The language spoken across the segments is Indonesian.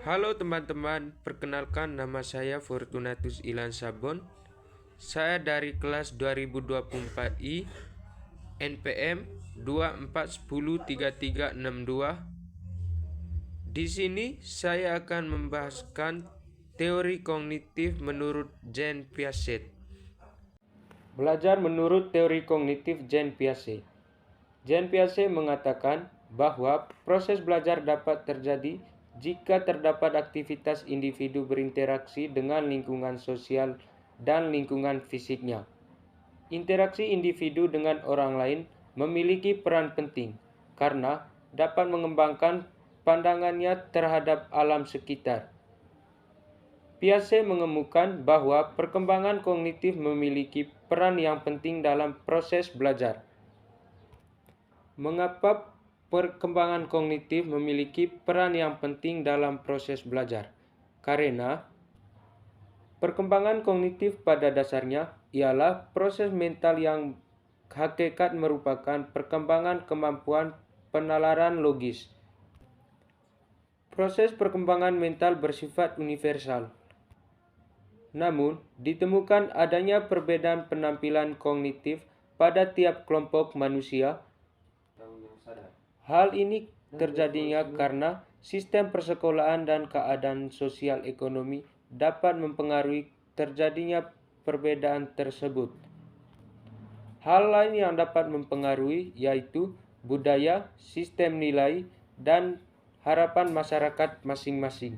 Halo teman-teman, perkenalkan nama saya Fortunatus Ilan Sabon. Saya dari kelas 2024I NPM 24103362. Di sini saya akan membahaskan teori kognitif menurut Jean Piaget. Belajar menurut teori kognitif Jean Piaget. Jean Piaget mengatakan bahwa proses belajar dapat terjadi jika terdapat aktivitas individu berinteraksi dengan lingkungan sosial dan lingkungan fisiknya. Interaksi individu dengan orang lain memiliki peran penting karena dapat mengembangkan pandangannya terhadap alam sekitar. Piaget mengemukakan bahwa perkembangan kognitif memiliki peran yang penting dalam proses belajar. Mengapa perkembangan kognitif memiliki peran yang penting dalam proses belajar? Karena perkembangan kognitif pada dasarnya ialah proses mental yang hakikat merupakan perkembangan kemampuan penalaran logis. Proses perkembangan mental bersifat universal. Namun, ditemukan adanya perbedaan penampilan kognitif pada tiap kelompok manusia. Hal ini terjadinya karena sistem persekolahan dan keadaan sosial ekonomi dapat mempengaruhi terjadinya perbedaan tersebut. Hal lain yang dapat mempengaruhi yaitu budaya, sistem nilai, dan harapan masyarakat masing-masing.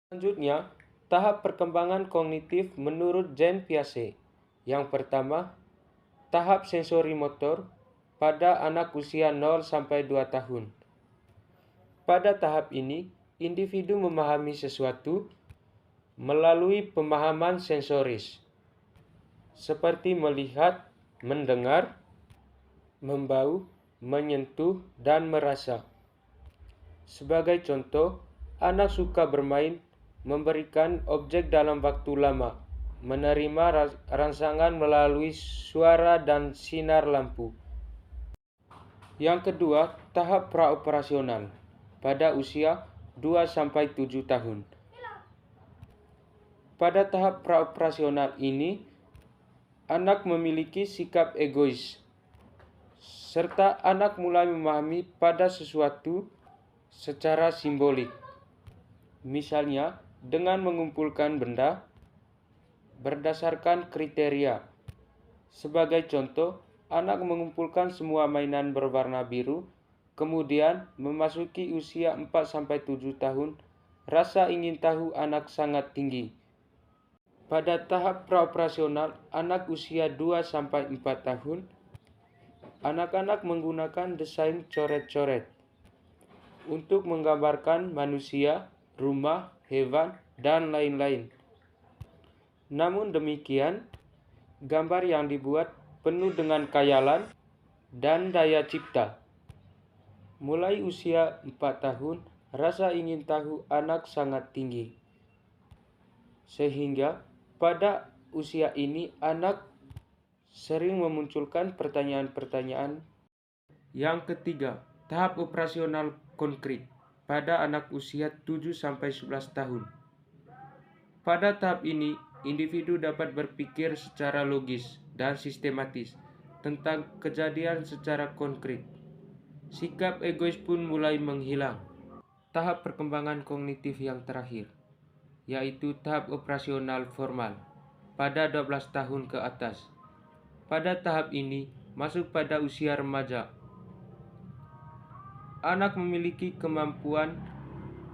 Selanjutnya, tahap perkembangan kognitif menurut Jean Piaget. Yang pertama, tahap sensori motor pada anak usia 0 sampai 2 tahun. Pada tahap ini, individu memahami sesuatu melalui pemahaman sensoris, seperti melihat, mendengar, membau, menyentuh, dan merasa. Sebagai contoh, anak suka bermain, memberikan objek dalam waktu lama, menerima rangsangan melalui suara dan sinar lampu. Yang kedua, tahap praoperasional pada usia 2 sampai 7 tahun. Pada tahap praoperasional ini, anak memiliki sikap egois, serta anak mulai memahami pada sesuatu secara simbolik. Misalnya, dengan mengumpulkan benda berdasarkan kriteria. Sebagai contoh, anak mengumpulkan semua mainan berwarna biru, kemudian memasuki usia 4-7 tahun, rasa ingin tahu anak sangat tinggi. Pada tahap praoperasional anak usia 2-4 tahun, anak-anak menggunakan desain coret-coret untuk menggambarkan manusia, rumah, hewan, dan lain-lain. Namun demikian, gambar yang dibuat penuh dengan khayalan dan daya cipta. Mulai usia 4 tahun, rasa ingin tahu anak sangat tinggi. Sehingga pada usia ini anak sering memunculkan pertanyaan-pertanyaan. Yang ketiga, tahap operasional konkret pada anak usia 7-11 tahun. Pada tahap ini, individu dapat berpikir secara logis dan sistematis tentang kejadian secara konkret. Sikap egois pun mulai menghilang. Tahap perkembangan kognitif yang terakhir, yaitu tahap operasional formal pada 12 tahun ke atas. Pada tahap ini, masuk pada usia remaja. Anak memiliki kemampuan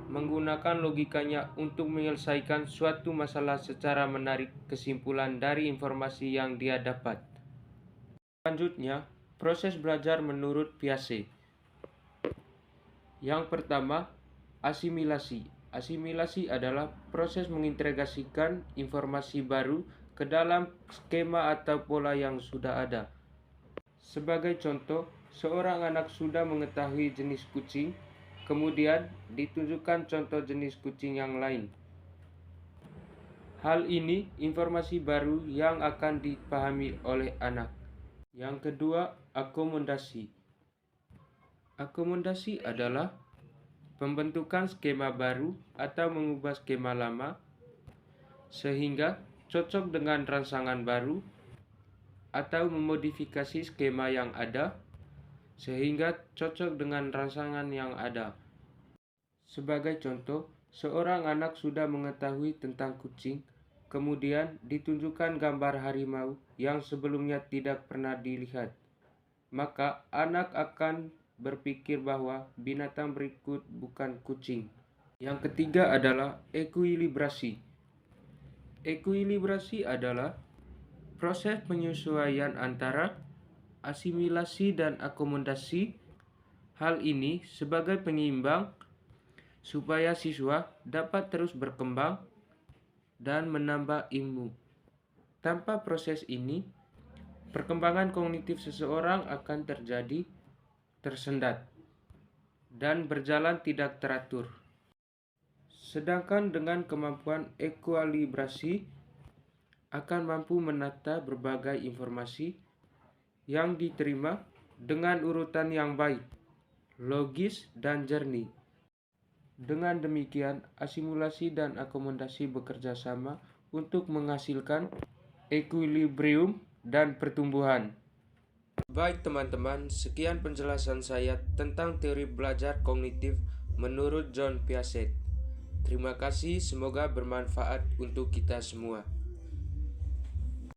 menggunakan logikanya untuk menyelesaikan suatu masalah secara menarik kesimpulan dari informasi yang dia dapat. Selanjutnya, proses belajar menurut Piaget. Yang pertama, asimilasi. Asimilasi adalah proses mengintegrasikan informasi baru ke dalam skema atau pola yang sudah ada. Sebagai contoh, seorang anak sudah mengetahui jenis kucing, kemudian ditunjukkan contoh jenis kucing yang lain. Hal ini informasi baru yang akan dipahami oleh anak. Yang kedua, akomodasi. Akomodasi adalah pembentukan skema baru atau mengubah skema lama sehingga cocok dengan rangsangan baru, atau memodifikasi skema yang ada sehingga cocok dengan rangsangan yang ada. Sebagai contoh, seorang anak sudah mengetahui tentang kucing, kemudian ditunjukkan gambar harimau yang sebelumnya tidak pernah dilihat. Maka anak akan berpikir bahwa binatang berikut bukan kucing. Yang ketiga adalah ekuilibrasi. Ekuilibrasi adalah proses penyesuaian antara asimilasi dan akomodasi. Hal ini sebagai penyeimbang supaya siswa dapat terus berkembang dan menambah ilmu. Tanpa proses ini, perkembangan kognitif seseorang akan terjadi tersendat dan berjalan tidak teratur. Sedangkan dengan kemampuan ekuilibrasi akan mampu menata berbagai informasi yang diterima dengan urutan yang baik, logis, dan jernih. Dengan demikian, asimilasi dan akomodasi bekerja sama untuk menghasilkan ekuilibrium dan pertumbuhan. Baik teman-teman, sekian penjelasan saya tentang teori belajar kognitif menurut John Piaget. Terima kasih, semoga bermanfaat untuk kita semua.